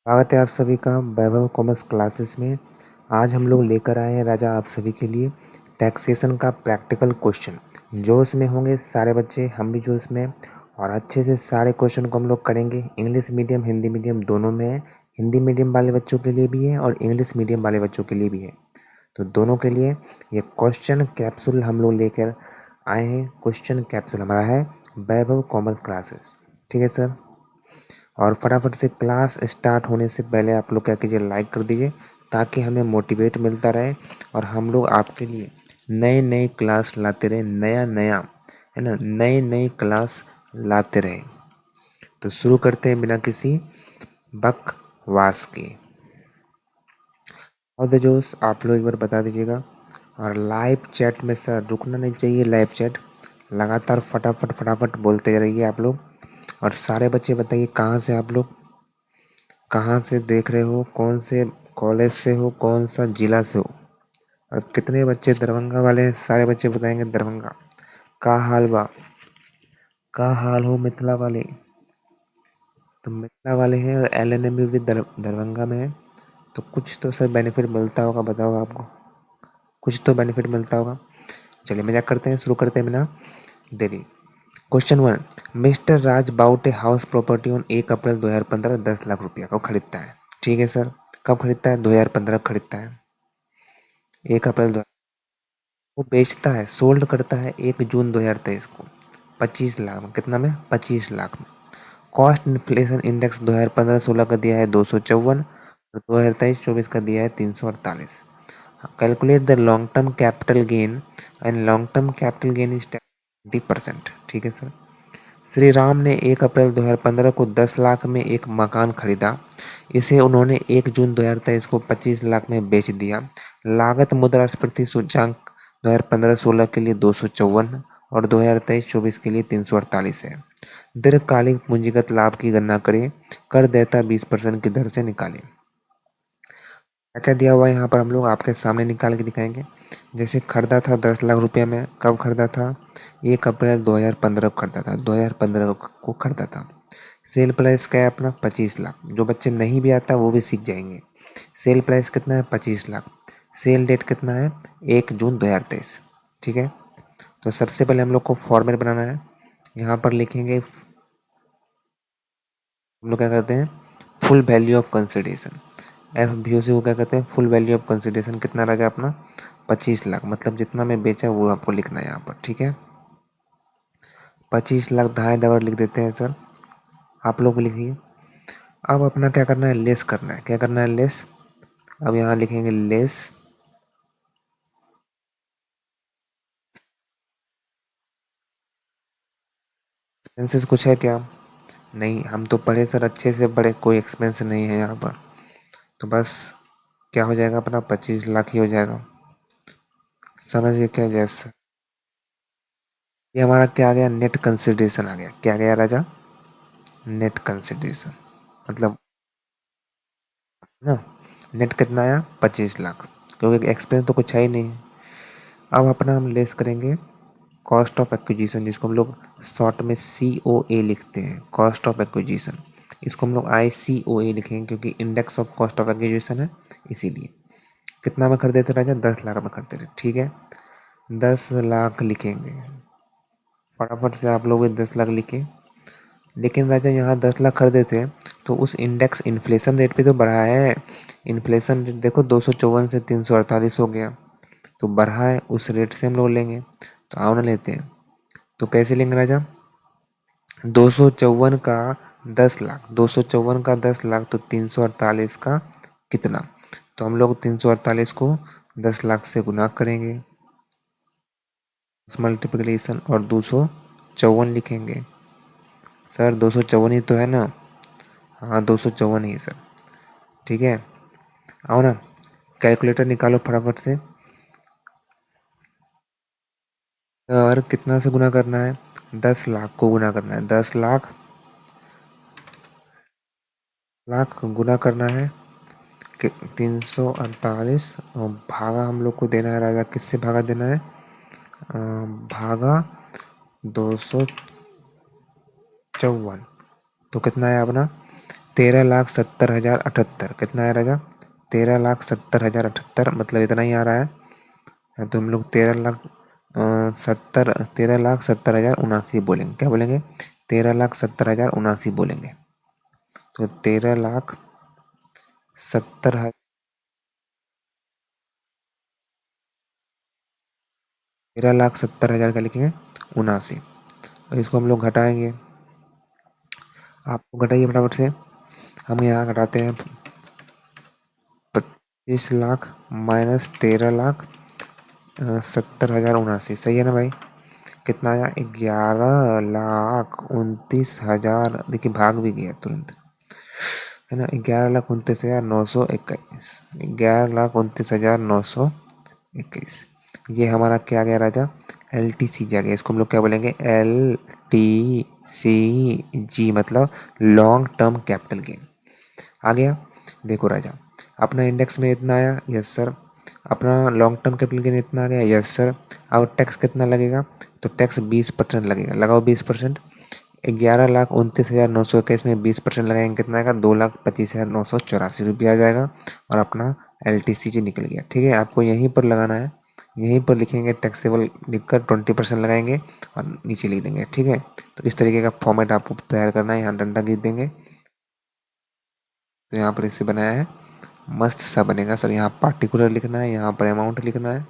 स्वागत है आप सभी का वैभव कॉमर्स क्लासेस में। आज हम लोग लेकर आए हैं राजा आप सभी के लिए टैक्सेशन का प्रैक्टिकल क्वेश्चन। जो इसमें होंगे सारे बच्चे, हम भी जो इसमें, और अच्छे से सारे क्वेश्चन को हम लोग करेंगे। इंग्लिश मीडियम हिंदी मीडियम दोनों में है। हिंदी मीडियम वाले बच्चों के लिए भी है और इंग्लिश मीडियम वाले बच्चों के लिए भी है। तो दोनों के लिए ये क्वेश्चन कैप्सूल हम लोग लेकर आए हैं। क्वेश्चन कैप्सूल हमारा है वैभव कॉमर्स क्लासेस। ठीक है सर। और फटाफट से क्लास स्टार्ट होने से पहले आप लोग क्या कीजिए, लाइक कर दीजिए ताकि हमें मोटिवेट मिलता रहे और हम लोग आपके लिए नए नए क्लास लाते रहे, नया नया है ना, नए नए क्लास लाते रहे। तो शुरू करते हैं बिना किसी बकवास के। और द जोश आप लोग एक बार बता दीजिएगा। और लाइव चैट में सर रुकना नहीं चाहिए, लाइव चैट लगातार फटाफट फटाफट बोलते रहिए आप लोग। और सारे बच्चे बताइए कहाँ से आप लोग, कहाँ से देख रहे हो, कौन से कॉलेज से हो, कौन सा जिला से हो, और कितने बच्चे दरभंगा वाले हैं। सारे बच्चे बताएंगे दरभंगा। का हाल बा, का हाल हो मिथिला वाले। तो मिथिला वाले हैं और एलएनएम भी दरभंगा में है। तो कुछ तो सर बेनिफिट मिलता होगा, बताओ आपको कुछ तो बेनिफिट मिलता होगा। चलिए मजाक करते हैं, शुरू करते हैं बिना देरी। Question 1। Mister Raj bought a house property on 1 April 2015 10 lakh रुपया को खरीदता है। ठीक है सर। कब खरीदता है? 2015 खरीदता है, 1 अप्रैल 2000। वो बेचता है, सोल्ड करता है 1 जून 2023 को 25 लाख में। कितना में? 25 लाख में। कॉस्ट इन्फ्लेशन इंडेक्स 2015-16 का दिया है 254 और 2023-24 का दिया है 348। Calculate the long term capital gain and long term capital gain is 20%। ठीक है सर। श्री राम ने 1 अप्रैल 2015 को 10 लाख में एक मकान खरीदा। इसे उन्होंने 1 जून 2023 को 25 लाख में बेच दिया। लागत मुद्रास्फीति सूचकांक 2015-16 के लिए 254 और 2023-24 के लिए 348 है। दीर्घकालिक पूंजीगत लाभ की गणना करें, कर देयता 20% की दर से निकालें। क्या क्या दिया हुआ है यहाँ पर हम लोग आपके सामने निकाल के दिखाएंगे। जैसे खरीदा था 10 लाख रुपये में, कब खरीदा था? 1 अप्रैल 2015 को खरीदा था, 2015 को खरीदा था। सेल प्राइस क्या है अपना? 25 लाख। जो बच्चे नहीं भी आता वो भी सीख जाएंगे। सेल प्राइस कितना है? 25 लाख। सेल डेट कितना है? 1 जून 2023। ठीक है। तो सबसे पहले हम लोग को फॉर्मेट बनाना है। यहाँ पर लिखेंगे, हम लोग क्या करते हैं, full value of consideration. F B O C को क्या कहते हैं? Full value of consideration. कितना राजा अपना? 25 लाख। मतलब जितना मैं बेचा वो आपको लिखना है यहाँ पर। ठीक है। 25 लाख धाए दवर लिख देते हैं सर, आप लोग लिखिए। अब अपना क्या करना है? लेस करना है। क्या करना है? लेस। अब यहाँ लिखेंगे लेस एक्सपेंसेस। कुछ है क्या? नहीं, हम तो पढ़े सर, अच्छे से पढ़े, कोई एक्सपेंस नहीं है यहाँ पर। तो बस क्या हो जाएगा अपना? 25 लाख ही हो जाएगा। समझ गए क्या? जैसा ये हमारा क्या आ गया? नेट कंसिडरेशन आ गया। क्या गया राजा? Net consideration. मतलब ना, नेट कितना आया? 25 लाख, क्योंकि एक्सपेंस तो कुछ है ही नहीं। अब अपना हम लेस करेंगे कॉस्ट ऑफ एक्विजिशन, जिसको हम लोग शॉर्ट में COA लिखते हैं, कॉस्ट ऑफ एक्विजिशन। इसको हम लोग ICOA लिखेंगे क्योंकि index of cost of acquisition है, इसीलिए। कितना में कर देते राजा? 10 लाख में कर देते। ठीक है। 10 लाख लिखेंगे। फटाफट से आप लोग 10 लाख लिखे। लेकिन राजा यहाँ 10 लाख कर देते तो उस इंडेक्स इन्फ्लेशन रेट पे तो बढ़ा है। इन्फ्लेशन रेट देखो 254 से 348 हो गया, तो बढ़ा है, उस रेट से हम लोग लेंगे। तो आओ ना लेते हैं। तो कैसे लेंगे राजा? 254 का 10 लाख, 254 का 10 लाख, तो 348 का कितना? तो हम लोग 348 को 10 लाख से गुना करेंगे, मल्टीप्लिकेशन, और 254 लिखेंगे। सर 254 ही तो है ना? हाँ 254 ही है सर। ठीक है। आओ ना, कैलकुलेटर निकालो फटाफट से। और कितना से गुना करना है? 10 लाख को गुना करना है। 10 लाख लाख गुना करना है 348, और भागा हम लोग को देना है राजा, किससे भागा देना है? भागा 254। तो कितना है अपना? 13,70,078 कितना आया राजा? 13,70,078 मतलब इतना ही आ रहा है। तो हम लोग 13,70,079 बोलेंगे। क्या बोलेंगे? 13,70,079 बोलेंगे। तो 13,70,000 का लिखेंगे 79। और इसको हम लोग घटाएंगे। आप घटाइए फटाफट से। हम यहाँ घटाते हैं 25 लाख माइनस 13,70,079। सही है ना भाई? कितना आया? 11,29,000। देखिए भाग भी गया तुरंत, है ना? 11,29,921। 11,29,921। ये हमारा क्या गया राजा? LTC जा गया। इसको हम लोग क्या बोलेंगे? LTCG मतलब लॉन्ग टर्म कैपिटल गेन। आ गया। देखो राजा, अपना इंडेक्स में इतना आया, यस सर। अपना लॉन्ग टर्म कैपिटल गेन इतना आ गया, यस सर। अब टैक्स कितना लगेगा? तो टैक्स 20% लगेगा। लगाओ 20%। 11,29,921 में 20% लगाएंगे, कितना आएगा? 2,25,984 रुपया आ जाएगा। और अपना LTCG निकल गया। ठीक है, आपको यहीं पर लगाना है। यहीं पर लिखेंगे टैक्सेबल, लिखकर 20% लगाएंगे और नीचे लिख देंगे। ठीक है, तो इस तरीके का फॉर्मेट आपको तैयार करना है। यहाँ डंडा खींच देंगे। तो यहाँ पर इसे बनाया है, मस्त सा बनेगा सर। यहाँ पार्टिकुलर लिखना है, यहाँ पर अमाउंट लिखना है,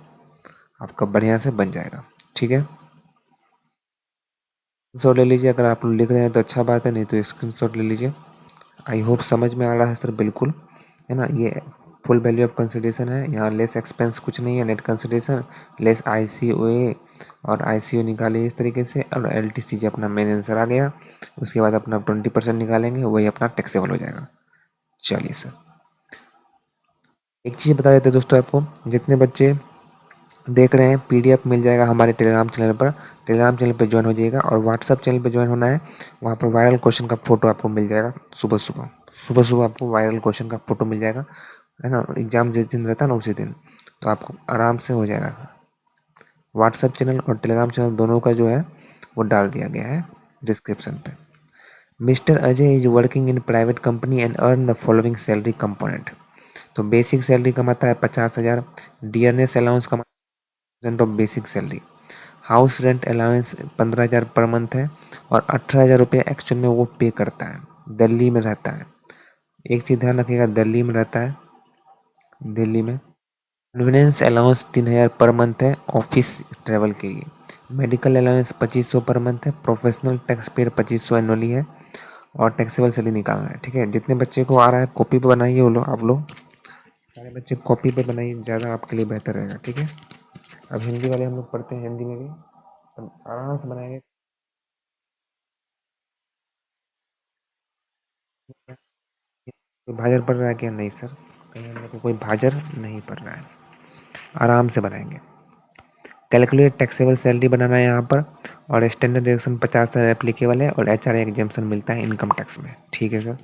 आपका बढ़िया से बन जाएगा। ठीक है, शॉट ले लीजिए। अगर आप लोग लिख रहे हैं तो अच्छा बात है, नहीं तो स्क्रीनशॉट ले लीजिए। आई होप समझ में आ रहा है सर, बिल्कुल, है ना? ये फुल वैल्यू ऑफ कंसिडरेशन है। यहाँ लेस एक्सपेंस कुछ नहीं है, नेट कंसिडरेशन लेस ICOA और ICO निकालिए इस तरीके से। और LTCG अपना मेन आंसर आ गया। उसके बाद अपना 20% निकालेंगे, वही अपना टैक्सेबल हो जाएगा। चलिए सर, एक चीज़ बता देते हैं दोस्तों आपको, जितने बच्चे देख रहे हैं PDF मिल जाएगा हमारे टेलीग्राम चैनल पर। टेलीग्राम चैनल पर ज्वाइन हो जाइएगा और व्हाट्सअप चैनल पर ज्वाइन होना है। वहाँ पर वायरल क्वेश्चन का फोटो आपको मिल जाएगा। सुबह सुबह सुबह सुबह आपको वायरल क्वेश्चन का फोटो मिल जाएगा, है ना? एग्जाम जिस दिन रहता है ना, उसी दिन तो आपको आराम से हो जाएगा। व्हाट्सएप चैनल और टेलीग्राम चैनल दोनों का जो है वो डाल दिया गया है डिस्क्रिप्शन पे। Mister Ajay is working in private company and earn the following salary component. तो बेसिक सैलरी कमाता है 50,000। डियरनेस अलाउंस कमाता of basic salary. House rent allowance 15,000 per month है। और 18,000 रुपये एक्चुअल में वो पे करता है। दिल्ली में रहता है। एक चीज़ ध्यान रखिएगा, दिल्ली में रहता है, दिल्ली में। कन्वीनियंस अलाउंस 3,000 पर मंथ है ऑफिस ट्रैवल के लिए। मेडिकल अलाउंस 2,500 पर मंथ है। प्रोफेशनल टैक्स पेड 2,500 एनुअली है। और टैक्सेबल सैलरी निकालना है। ठीक है, जितने बच्चे को आ रहा है कॉपी पे बनाइए, वो लोग, आप लोग सारे बच्चे कॉपी पे बनाइए, ज़्यादा आपके लिए बेहतर रहेगा। ठीक है, अब हिंदी वाले हम लोग पढ़ते हैं, हिंदी में भी अब आराम से बनाएंगे। कोई भाजर पड़ रहा है क्या? नहीं सर, कहीं हम लोग को कोई भाजर नहीं पड़ रहा है। आराम से बनाएंगे। कैलकुलेट टैक्सेबल सैलरी बनाना है यहाँ पर। और स्टैंडर्ड डिडक्शन 50,000 एप्लीकेबल है और HRA एग्जाम्पशन मिलता है इनकम टैक्स में। ठीक है सर।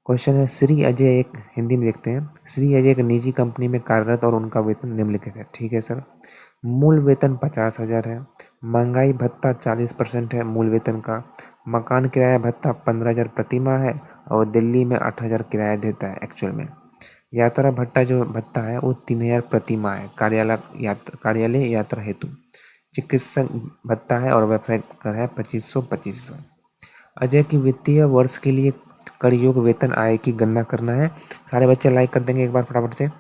क्वेश्चन है, श्री अजय एक, हिंदी में देखते हैं। श्री अजय एक निजी कंपनी में कार्यरत और उनका वेतन निम्नलिखित है। ठीक है सर। मूल वेतन 50,000 है। महंगाई भत्ता 40% है मूल वेतन का। मकान किराया भत्ता 15,000 प्रति माह है। और दिल्ली में 8,000 किराया देता है एक्चुअल में। यात्रा भत्ता जो भत्ता है वो 3,000 प्रति माह है, कार्यालय यात्रा हेतु। चिकित्सक भत्ता है और व्यवसाय कर है 2,500। अजय की वित्तीय वर्ष के लिए कर योग वेतन आय की गणना करना है। सारे बच्चे लाइक कर देंगे एक बार फटाफट से।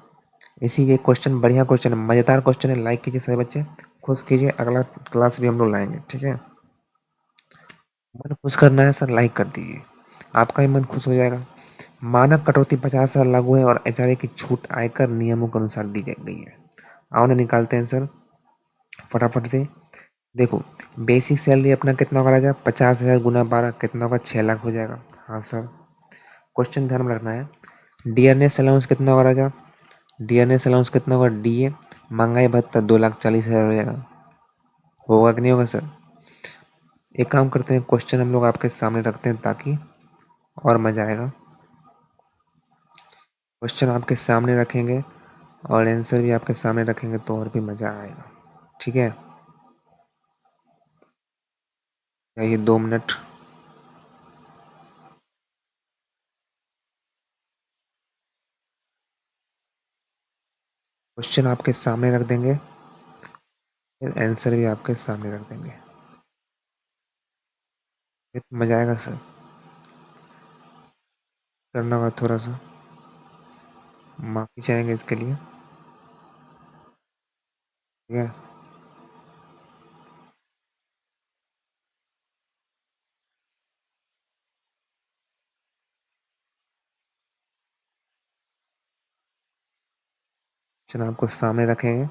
इसी ये क्वेश्चन बढ़िया क्वेश्चन है, मज़ेदार क्वेश्चन है। लाइक कीजिए सारे बच्चे, खुश कीजिए। अगला क्लास भी हम लोग लाएंगे। ठीक है, मन खुश करना है सर, लाइक कर दीजिए, आपका ही मन खुश हो जाएगा। मानक कटौती 50,000 लागू है और HRA की छूट आयकर नियमों के अनुसार दी जा गई है। आओ ना निकालते हैं सर फटाफट से। देखो, बेसिक सैलरी अपना कितना होगा राजा? 50,000 गुना 12 कितना होगा? 6 लाख हो जाएगा। हाँ सर। क्वेश्चन ध्यान में रखना है। डियरनेस अलाउंस कितना होगा राजा? डियरनेस अलाउंस कितना होगा? DA महंगाई भत्ता 2,40,000 हो जाएगा। होगा कि नहीं होगा सर? एक काम करते हैं, क्वेश्चन हम लोग आपके सामने रखते हैं ताकि और मज़ा आएगा। क्वेश्चन आपके सामने रखेंगे और आंसर भी आपके सामने रखेंगे तो और भी मज़ा आएगा। ठीक है, ये 2 मिनट। क्वेश्चन आपके सामने रख देंगे, फिर आंसर भी आपके सामने रख देंगे। ये तो मजा आएगा सर, करना होगा थोड़ा सा, माफी चाहेंगे इसके लिए, ठीक है। क्वेश्चन आपको सामने रखेंगे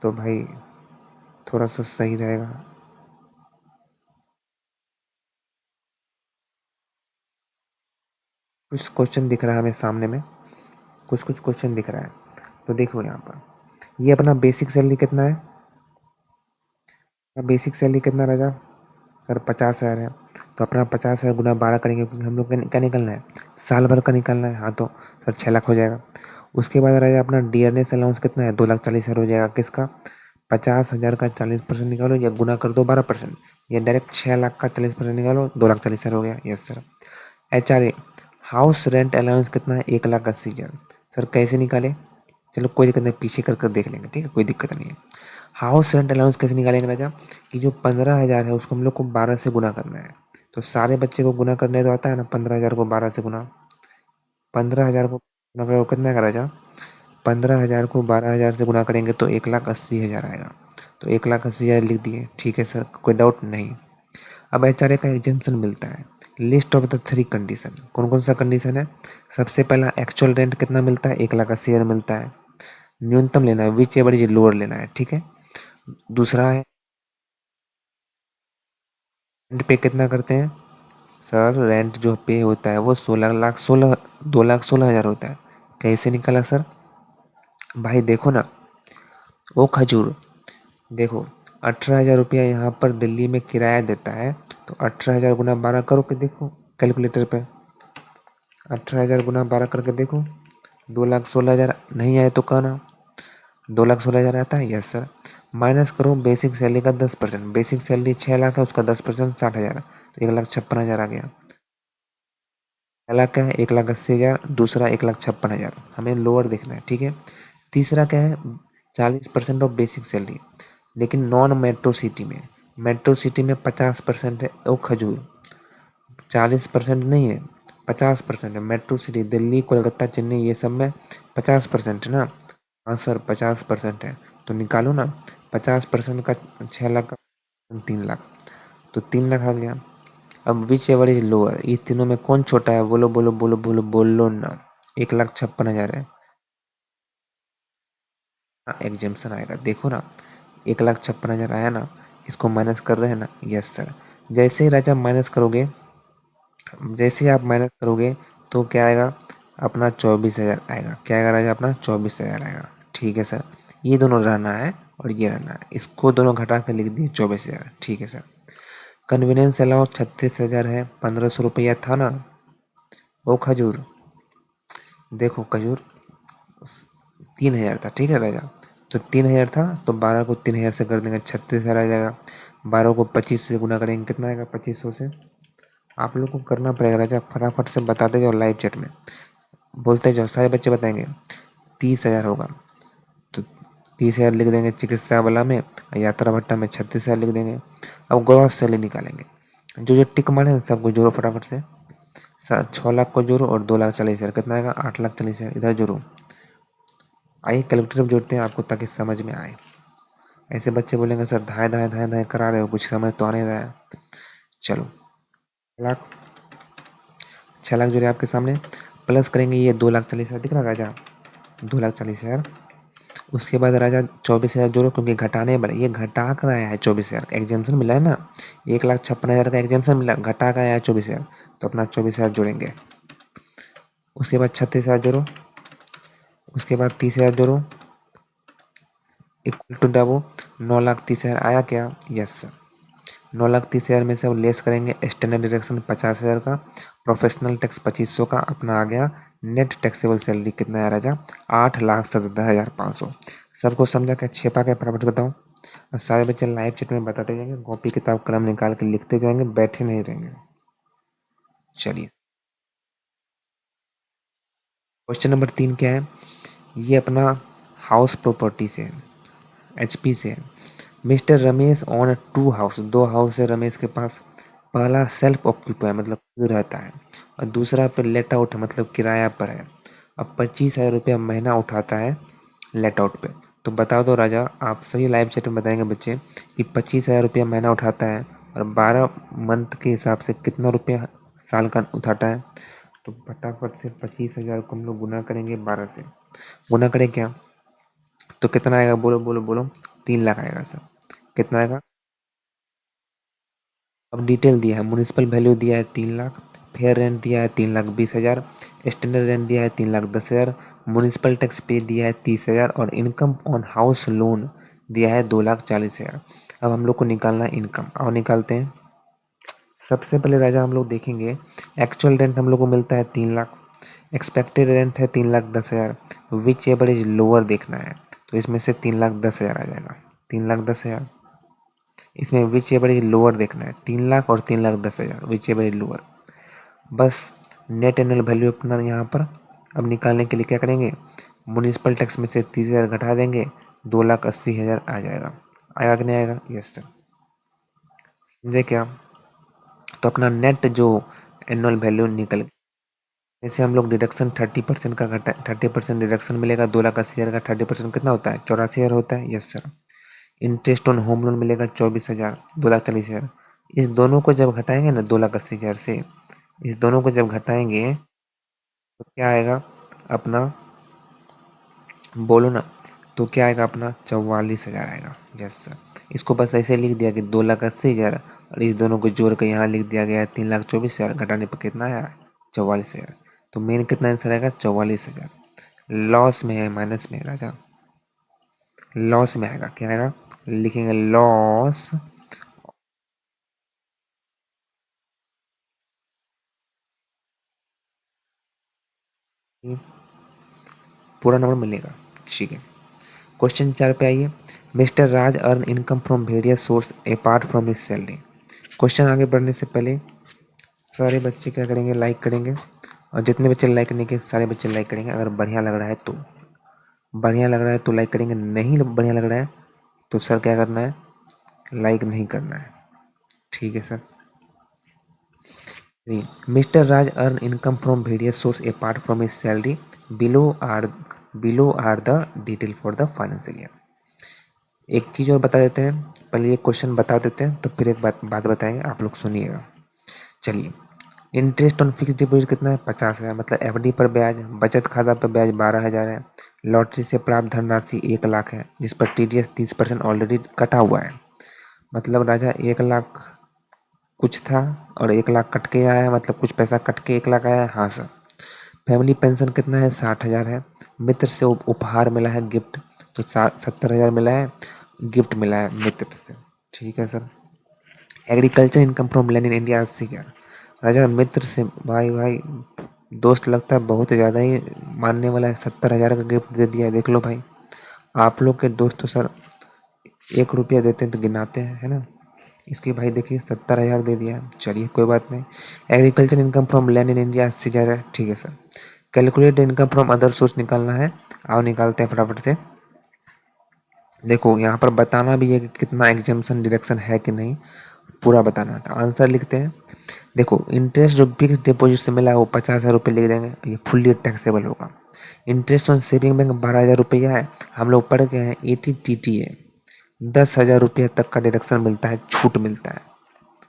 तो भाई थोड़ा सा सही रहेगा। कुछ क्वेश्चन दिख रहा है हमें सामने में, कुछ कुछ क्वेश्चन दिख रहा है। तो देखो यहाँ पर, ये अपना बेसिक सैलरी कितना है, बेसिक सैलरी कितना रहेगा सर, 50,000 है। तो अपना 50,000 गुना 12 करेंगे, क्योंकि हम लोग क्या निकलना है, साल भर का निकलना है। हाँ तो सर 6 लाख हो जाएगा। उसके बाद रहेगा अपना डियरनेस अलाउंस कितना है, 2,40,000 हो जाएगा। किसका, 50,000 का 40% निकालो या गुना कर दो 12%, या डायरेक्ट 6 लाख का 40% निकालो, 2,40,000 हो गया। Yes sir. HRA house rent allowance कितना है, 1,80,000। सर कैसे निकाले, चलो कोई दिक्कत नहीं, पीछे कर कर देख लेंगे, ठीक है, कोई दिक्कत नहीं है। हाउस रेंट अलाउंस कैसे निकालेंगे राजा, कि जो 15,000 है उसको हम लोग को 12 से गुना करना है। तो सारे बच्चे को गुना करने तो आता है ना, 15,000 को 12 से गुना, 15,000 को गुना करो कितना का राजा, 15,000 को 12,000 से गुना करेंगे तो 1,80,000 आएगा। तो 1,80,000 लिख दिए, ठीक है सर, कोई डाउट नहीं। अब HRA का एग्जेम्पशन मिलता है, लिस्ट ऑफ द 3 कंडीशन। कौन कौन सा कंडीशन है, सबसे पहला एक्चुअल रेंट कितना मिलता है, 1,80,000 मिलता है, न्यूनतम लेना है, विच एवर इज लोअर लेना है, ठीक है। दूसरा है रेंट पे कितना करते हैं, सर रेंट जो पे होता है वो 2,16,000 होता है। कैसे निकला सर, भाई देखो ना, वो खजूर, देखो 18,000 रुपया यहाँ पर दिल्ली में किराया देता है। तो 18,000 गुना 12 करो के देखो कैलकुलेटर पे, 18,000 गुना 12 करके देखो, 2,16,000 नहीं आए तो कहना, 2,16,000 आता है, यस सर। माइनस करो बेसिक सैलरी का 10%, बेसिक सैलरी 6 लाख है, उसका 10% 60,000, तो 1,56,000 आ गया। पहला क्या है, 1,80,000, दूसरा 1,56,000, हमें लोअर देखना है, ठीक है। तीसरा क्या है, 40% ऑफ बेसिक सैलरी, लेकिन नॉन मेट्रो सिटी में, मेट्रो सिटी में 50% है, वो खजूर, 40% नहीं है, 50% है। मेट्रो सिटी दिल्ली कोलकाता चेन्नई ये सब में 50% है ना, हाँ सर 50% है। तो निकालो ना, 50% का 6 लाख का 3 लाख, तो 3 लाख आ गया। अब विच एवर इज लोअर, इस तीनों में कौन छोटा है, बोलो बोलो बोलो बोलो बोलो ना, 1,56,000 है, एग्जेम्पशन आएगा, देखो ना 1,56,000 आया ना, इसको माइनस कर रहे हैं ना, यस सर। जैसे ही राजा माइनस करोगे, जैसे ही आप माइनस करोगे तो क्या आएगा, अपना 24,000 आएगा। क्या आएगा राजा, अपना 24,000 आएगा, ठीक है सर। ये दोनों रहना है और ये रहना है, इसको दोनों घटा कर लिख दिए 24,000, ठीक है सर। कन्वीनियंस अलाउंस 36,000 है, 1,500 रुपया था ना, वो खजूर, देखो खजूर 3,000 था, ठीक है राजा। तो 3,000 था, तो 12 को 3,000 से कर देंगे, 36,000 आ जाएगा। 12 को 25 से गुना करेंगे, कितना आएगा, 2500 से। आप लोग को करना पड़ेगा राजा, फटाफट से बताते जाओ लाइव चैट में, बोलते जाओ, सारे बच्चे बताएंगे। 30,000 होगा, तो 30,000 लिख देंगे चिकित्सा वाला में, यात्रा भत्ता में 36,000 लिख देंगे। अब ग्रॉस सैलरी निकालेंगे, जो जो टिक मारे हैं सबको जोड़ो फटाफट से, 6 लाख को जोड़ो और 2,40,000, कितना आएगा, 8,40,000, इधर जोड़ो। आइए कैलकुलेटर में जोड़ते हैं आपको ताकि समझ में आए। ऐसे बच्चे बोलेंगे सर धाए धाए धाए धाए करा रहे हो, कुछ समझ तो आ नहीं रहा है। चलो, लाख 6 लाख जोड़े आपके सामने, प्लस करेंगे ये 2,40,000 दिख रहा है राजा, 2,40,000। उसके बाद राजा 24,000 जोड़ो, क्योंकि घटाने वाला ये घटा कर आया है, 24,000 का एग्जाम्शन मिला है ना, 1,56,000 का एग्जाम्शन मिला, घटा कर आया है 24,000, तो अपना 24,000 जोड़ेंगे। उसके बाद 36,000 जोड़ो, उसके बाद 30,000 जोड़ो, इक्वल टू डबो, 9,30,000 आया क्या, यस सर। 9,30,000 में से अब लेस करेंगे स्टैंडर्ड डिडक्शन 50,000 का, प्रोफेशनल टैक्स 2,500 का, अपना आ गया नेट टैक्सेबल सैलरी कितना है राजा, 8,77,500। सबको समझा क्या, छेपा क्या, फटाफट बताओ। और सारे बच्चे लाइव चैट में बताते जाएंगे, कॉपी किताब कलम निकाल के लिखते जाएंगे, बैठे नहीं रहेंगे। चलिए, क्वेश्चन नंबर 3 क्या है, ये अपना हाउस प्रॉपर्टी से, एचपी से। Mister Ramesh on 2 house, 2 house है रमेश के पास। पहला सेल्फ ऑक्यूपाई मतलब खुद रहता है, और दूसरा पे लेट आउट है मतलब किराया पर है। अब 25,000 रुपया महीना उठाता है लेट आउट पे। तो बता दो राजा, आप सभी लाइव चैट में बताएंगे बच्चे कि 25,000 रुपया महीना उठाता है और 12 मंथ के हिसाब से कितना रुपया साल का उठाता है। तो फटाफट से 25,000 को हम लोग गुना करेंगे 12 से। गुना करें क्या, तो कितना आएगा, बोलो बोलो बोलो। 3 लाख आएगा सर। कितना आएगा। अब डिटेल दिया है, म्यूनिसिपल वैल्यू दिया है 3 लाख, फेयर रेंट दिया है 3,20,000, स्टैंडर्ड रेंट दिया है 3,10,000, म्यूनिसिपल टैक्स पे दिया है 30,000 और इनकम ऑन हाउस लोन दिया है 2,40,000। अब हम लोग को निकालना है इनकम, और निकालते हैं। सबसे पहले राजा हम लोग देखेंगे, एक्चुअल रेंट हम लोग को मिलता है 3 लाख, एक्सपेक्टेड रेंट है 3,10,000, विच एवर इज लोअर देखना है। तो इसमें से 3,10,000 आ जाएगा, 3,10,000। इसमें विच एवर इज लोअर देखना है, 3 लाख और 3,10,000, विच एवर इज लोअर। बस नेट एनुअल वैल्यू अपना यहाँ पर अब निकालने के लिए क्या करेंगे, म्यूनिसिपल टैक्स में से 30,000 घटा देंगे, 2,80,000 आ जाएगा। आएगा कि नहीं आएगा, यस सर, समझे क्या। तो अपना नेट जो एनुअल वैल्यू निकल, जैसे हम लोग डिडक्शन 30% का घटा, 30% डिडक्शन मिलेगा 2,80,000 का, 30% कितना होता है, 84,000 होता है, yes sir. Interest on home loan मिलेगा 24,000, 2,40,000। इस दोनों को जब घटाएंगे ना 2,80,000 से, इस दोनों को जब घटाएंगे तो क्या आएगा अपना, बोलो ना, तो क्या आएगा अपना 44,000 आएगा, यस सर। इसको बस ऐसे लिख दिया कि 2,80,000 और इस दोनों को जोड़ कर यहाँ लिख दिया गया है 3,24,000, घटाने पर कितना आया 44,000। तो मेन कितना आंसर आएगा 44,000। लॉस में है, माइनस में है राजा, लॉस में आएगा, क्या आएगा, लिखेंगे लॉस। पूरा नंबर मिलेगा, ठीक है। क्वेश्चन 4 पे आइए। Mister Raj earn income from various source apart from his salary. Question आगे बढ़ने से पहले सारे बच्चे क्या करेंगे, लाइक करेंगे, और जितने बच्चे लाइक करने के सारे बच्चे लाइक करेंगे। अगर बढ़िया लग रहा है तो, बढ़िया लग रहा है तो लाइक करेंगे, नहीं बढ़िया लग रहा है तो सर क्या करना है, लाइक नहीं करना है, ठीक है sir. Mister Raj earn income from various source apart from his salary, below are below are the detail for the financial year. एक चीज़ और बता देते हैं, पहले ये क्वेश्चन बता देते हैं तो फिर एक बात बताएंगे, आप लोग सुनिएगा। चलिए, इंटरेस्ट ऑन फिक्स डिपॉजिट कितना है, 50,000, मतलब एफडी पर ब्याज, बचत खाता पर ब्याज 12,000 है, लॉटरी से प्राप्त धनराशि 1 लाख है, जिस पर टीडीएस 30% ऑलरेडी कटा हुआ है। मतलब राजा 1 लाख कुछ था और 1 लाख कट के आया है, मतलब कुछ पैसा कट के 1 लाख आया है, हाँ सर। फैमिली पेंशन कितना है, 60,000 है। मित्र से उपहार मिला है, गिफ्ट, तो 70,000 मिला है, गिफ्ट मिला है मित्र से, ठीक है sir. Agriculture income from land in India 80,000। राजा मित्र से, भाई भाई दोस्त लगता है बहुत ज़्यादा ही मानने वाला है, 70,000 का गिफ्ट दे दिया है, देख लो भाई। आप लोग के दोस्त तो सर 1 रुपया देते हैं तो गिनाते हैं, है ना। इसके भाई देखिए 70,000 दे दिया है, चलिए कोई बात नहीं। Agriculture income from land in India 80,000 है, ठीक है sir. Calculate income from other source निकालना है, आओ निकालते हैं फटाफट से। देखो यहाँ पर बताना भी है कि कितना एग्जाम्शन डिडक्शन है कि नहीं, पूरा बताना था। आंसर लिखते हैं। देखो इंटरेस्ट जो फिक्स डिपॉजिट से मिला है वो 50,000 रुपये लिख देंगे, ये फुल्ली टैक्सेबल होगा। इंटरेस्ट ऑन सेविंग बैंक 12,000 रुपया है, हम लोग पढ़ गए हैं 80 है, 10,000 रुपये तक का डिडक्शन मिलता है, छूट मिलता है।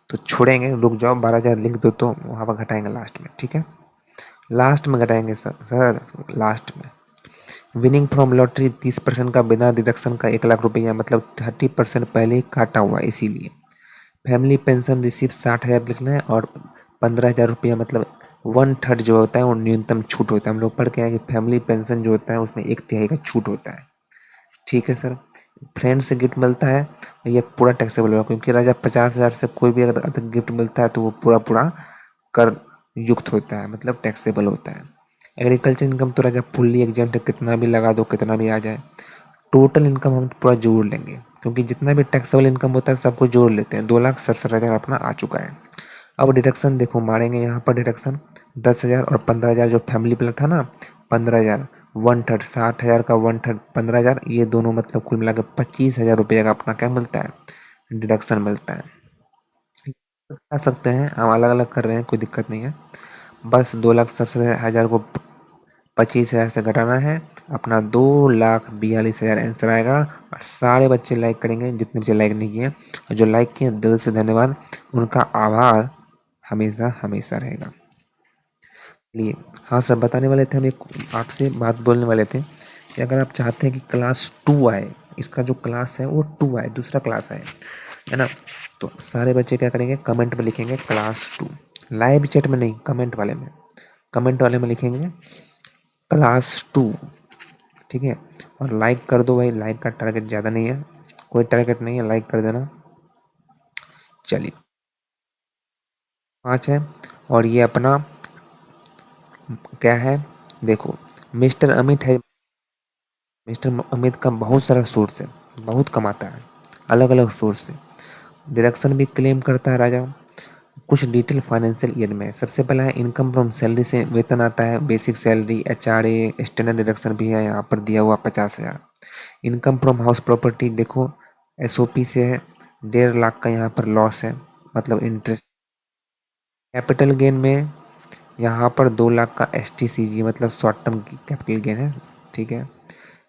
तो छोड़ेंगे, रुक जाओ, 12,000 लिख दो तो वहाँ पर घटाएंगे लास्ट में, ठीक है, लास्ट में घटाएंगे सर लास्ट में। विनिंग फ्रॉम लॉटरी 30% का बिना डिडक्शन का 1 लाख रुपया, मतलब 30% पहले ही काटा हुआ है, इसीलिए। फैमिली पेंशन रिसीव 60,000 लिखना है, और 15,000 रुपया मतलब 1/3 जो होता है वो न्यूनतम छूट होता है। हम लोग पढ़ के आए कि फैमिली पेंशन जो होता है उसमें 1/3 का छूट होता है, ठीक है सर। फ्रेंड से गिफ्ट मिलता है, ये पूरा टैक्सेबल होगा, क्योंकि राजा 50,000 से कोई भी अगर अधिक गिफ्ट मिलता है तो वो पूरा पूरा कर युक्त होता है, मतलब टैक्सेबल होता है। एग्रीकल्चर इनकम तो राजा फुल्ली एग्जेम्प्ट है, कितना भी लगा दो कितना भी आ जाए। टोटल इनकम हम पूरा जोड़ लेंगे, क्योंकि जितना भी टैक्सेबल इनकम होता है सबको जोड़ लेते हैं। 2,67,000 अपना आ चुका है। अब डिडक्शन देखो मारेंगे यहाँ पर, डिडक्शन 10,000 और 15,000 जो फैमिली प्लान था ना, 15,000 वन थर्ड 60,000 का वन थर्ड 15,000, ये दोनों मतलब कुल मिला के 25,000 रुपये का अपना क्या मिलता है, डिडक्शन मिलता है। कर सकते हैं हम, अलग अलग कर रहे हैं, कोई दिक्कत नहीं है। बस 2,70,000 को 25,000 से घटाना है, अपना 2,42,000 आंसर आएगा। और सारे बच्चे लाइक करेंगे जितने बच्चे लाइक नहीं किए, और जो लाइक किए दिल से धन्यवाद, उनका आभार हमेशा हमेशा रहेगा। लिए हाँ सर, बताने वाले थे हम, एक आपसे बात बोलने वाले थे कि अगर आप चाहते हैं कि क्लास 2 आए, इसका जो क्लास है वो 2 आए, दूसरा क्लास आए, है ना, तो सारे बच्चे क्या करेंगे, कमेंट में लिखेंगे क्लास 2, लाइव चैट में नहीं, कमेंट वाले में, कमेंट वाले में लिखेंगे क्लास 2, ठीक है। और लाइक कर दो भाई, लाइक का टारगेट ज़्यादा नहीं है, कोई टारगेट नहीं है, लाइक कर देना। चलिए 5 है। और ये अपना क्या है, देखो, मिस्टर अमित है, मिस्टर अमित का बहुत सारा सोर्स है, बहुत कमाता है अलग अलग सोर्स से, डिडक्शन भी क्लेम करता है राजा। कुछ डिटेल फाइनेंशियल ईयर में सबसे पहला है इनकम फ्रॉम सैलरी से वेतन आता है, basic salary, HRA, standard deduction भी है यहाँ पर दिया हुआ 50,000। इनकम फ्रॉम हाउस प्रॉपर्टी देखो एसओपी से है, 1.5 लाख का यहाँ पर लॉस है, मतलब इंटरेस्ट। कैपिटल गेन में यहाँ पर 2 लाख का एसटीसीजी मतलब शॉर्ट टर्म कैपिटल गेन है, ठीक है।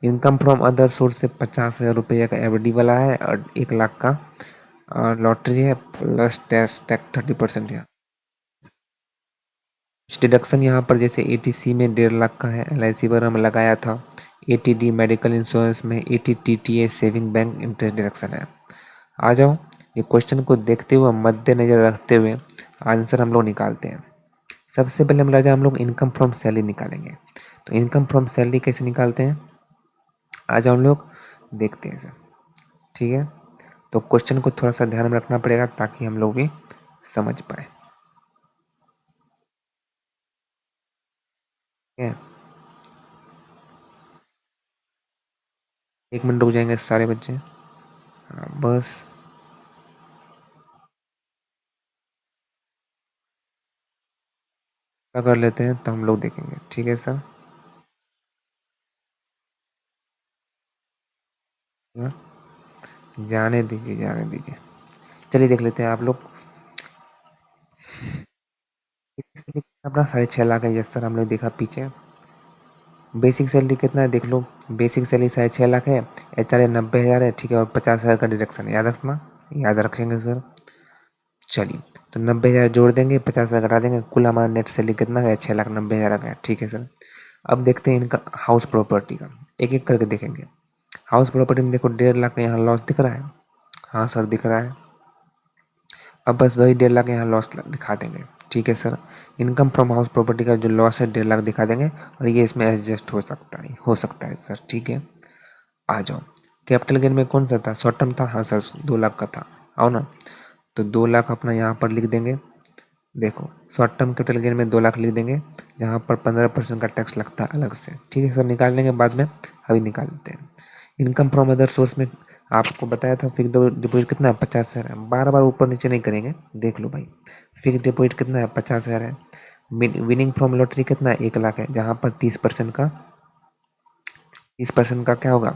इनकम फ्रॉम अदर सोर्स से 50,000 रुपये का एफडी वाला है, और 1 लाख का लॉटरी है, प्लस टैक्स टैक्स 30% है। डिडक्शन यहाँ पर जैसे एटीसी में 1.5 लाख का है, एलआईसी पर हम लगाया था, एटीडी मेडिकल इंश्योरेंस में, एटीटीटीए सेविंग बैंक इंटरेस्ट डिडक्शन है। आ जाओ, ये क्वेश्चन को देखते हुए मद्देनजर रखते हुए आंसर हम लोग निकालते हैं। सबसे पहले हम लोग इनकम फ्रॉम सैलरी निकालेंगे। तो इनकम फ्रॉम सैलरी कैसे निकालते हैं, आ जाओ हम लोग देखते हैं सर, ठीक है। तो क्वेश्चन को थोड़ा सा ध्यान में रखना पड़ेगा ताकि हम लोग भी समझ पाए, ठीक है। 1 मिनट रुक जाएंगे सारे बच्चे, हाँ बस। क्या कर लेते हैं तो हम लोग देखेंगे, ठीक है सर। हाँ, जाने दीजिए जाने दीजिए। चलिए देख लेते हैं आप लोग। अपना 6.5 लाख है, यस सर, हम लोग देखा पीछे। बेसिक सैलरी कितना है देख लो, बेसिक सैलरी 6.5 लाख है, एचआरए 90,000 है, ठीक है, और 50,000 का डिडक्शन याद रखना, याद रखेंगे सर। चलिए, तो 90,000 जोड़ देंगे, 50,000 घटा देंगे, कुल हमारा नेट सैलरी कितना गया, 6,90,000 का, ठीक है सर। अब देखते हैं इनका हाउस प्रॉपर्टी का, एक एक करके देखेंगे। हाउस प्रॉपर्टी में देखो 1.5 लाख का यहाँ लॉस दिख रहा है, हाँ सर दिख रहा है। अब बस वही 1.5 लाख यहाँ लॉस दिखा देंगे, ठीक है sir. Income from house property का जो लॉस है 1.5 लाख दिखा देंगे, और ये इसमें एडजस्ट हो सकता है सर, ठीक है। आ जाओ, कैपिटल गेन में कौन सा था, शॉर्ट टर्म था, हाँ सर 2 लाख का था, आओ ना। तो 2 लाख अपना यहाँ पर लिख देंगे, देखो शॉर्ट टर्म कैपिटल गेन में 2 लाख लिख देंगे, जहाँ पर 15% का टैक्स लगता है अलग से, ठीक है सर, निकाल लेंगे बाद में, अभी निकाल लेते हैं। इनकम फ्रॉम अदर सोर्स में आपको बताया था फिक्स डिपॉजिट कितना है, 50,000 है, बार बार ऊपर नीचे नहीं करेंगे, देख लो भाई। फिक्स डिपॉजिट कितना है, 50,000 है। विनिंग फ्रॉम लॉटरी कितना है, 1 लाख है, जहाँ पर 30% का क्या होगा,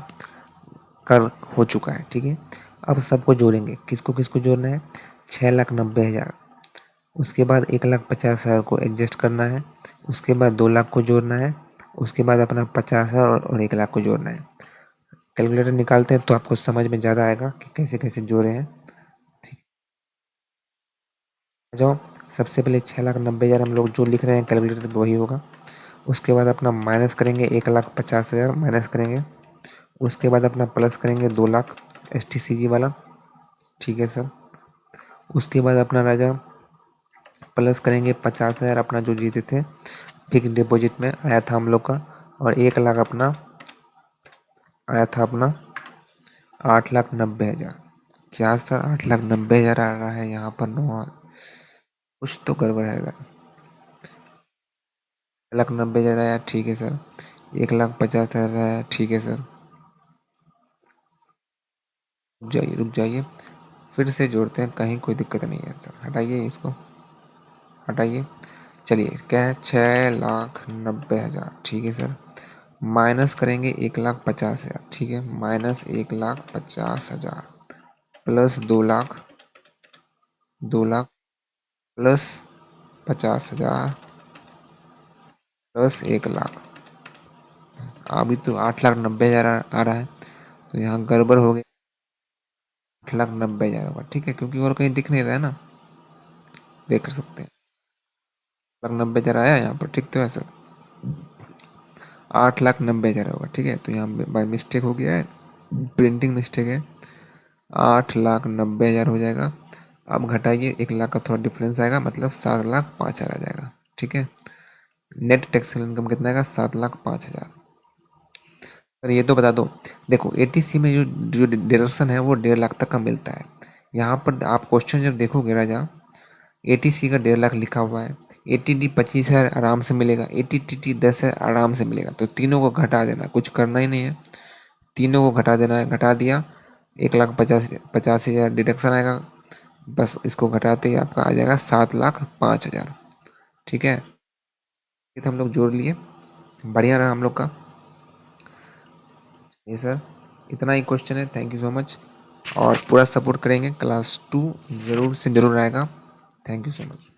कर हो चुका है, ठीक है। अब सबको जोड़ेंगे, किसको किसको जोड़ना है, 6,90,000, उसके बाद 1,50,000 को एडजस्ट करना है, उसके बाद 2 लाख को जोड़ना है, उसके बाद अपना 50,000 और 1 लाख को जोड़ना है। कैलकुलेटर निकालते हैं तो आपको समझ में ज़्यादा आएगा कि कैसे कैसे जोड़े हैं, ठीक। आ जाओ, सबसे पहले 6,90,000 हम लोग जो लिख रहे हैं कैलकुलेटर पे वही होगा। उसके बाद अपना माइनस करेंगे, 1,50,000 माइनस करेंगे, उसके बाद अपना प्लस करेंगे 2 लाख एस टी सी जी वाला, ठीक है सर। उसके बाद अपना राजा प्लस करेंगे 50,000 अपना जो जीते थे फिक्स डिपॉजिट में आया था हम लोग का, और 1 लाख अपना आया था अपना 8,90,000। क्या सर 8,90,000 आ रहा है यहाँ पर, नो कुछ तो गड़बड़ है। 1,90,000 आया, ठीक है सर। 1,50,000 आया, ठीक है सर। रुक जाइए फिर से जोड़ते हैं, कहीं कोई दिक्कत नहीं है सर, हटाइए इसको, हटाइए। चलिए क्या है, 6,90,000, ठीक है सर। माइनस करेंगे 1,50,000, ठीक है, माइनस 1,50,000 प्लस 2,00,000, 2,00,000 प्लस 50,000 प्लस 1,00,000। अभी तो 8,90,000 आ रहा है, तो यहाँ गड़बड़ हो गई, 8,90,000 होगा, ठीक है, क्योंकि और कहीं दिख नहीं रहा है ना, देख सकते हैं 8,90,000 आया यहाँ पर, ठीक, तो ऐसा 8,90,000 होगा, ठीक है, तो यहाँ बाई मिस्टेक हो गया है, प्रिंटिंग मिस्टेक है, 8,90,000 हो जाएगा। अब घटाइए 1,00,000 का थोड़ा डिफरेंस आएगा, मतलब 7,05,000 आ जाएगा, ठीक है। नेट टैक्सेबल इनकम कितना आएगा, 7,05,000। पर ये तो बता दो, देखो एटीसी में जो डिडक्शन है वो 1,50,000 तक का मिलता है। यहाँ पर आप क्वेश्चन जब देखोगे राजा, एटीसी का 1,50,000 लिखा हुआ है, एटीडी 25,000 आराम से मिलेगा, एटीटीटी 10,000 आराम से मिलेगा, तो तीनों को घटा देना, कुछ करना ही नहीं है, तीनों को घटा देना है, घटा दिया 1,50,000 डिडक्शन आएगा, बस इसको घटाते ही आपका आ जाएगा 7,05,000, ठीक है। ये तो हम लोग जोड़ लिए, बढ़िया रहा हम लोग का। ये सर इतना ही क्वेश्चन है, थैंक यू सो मच, और पूरा सपोर्ट करेंगे, क्लास 2 ज़रूर से ज़रूर आएगा, थैंक यू सो मच।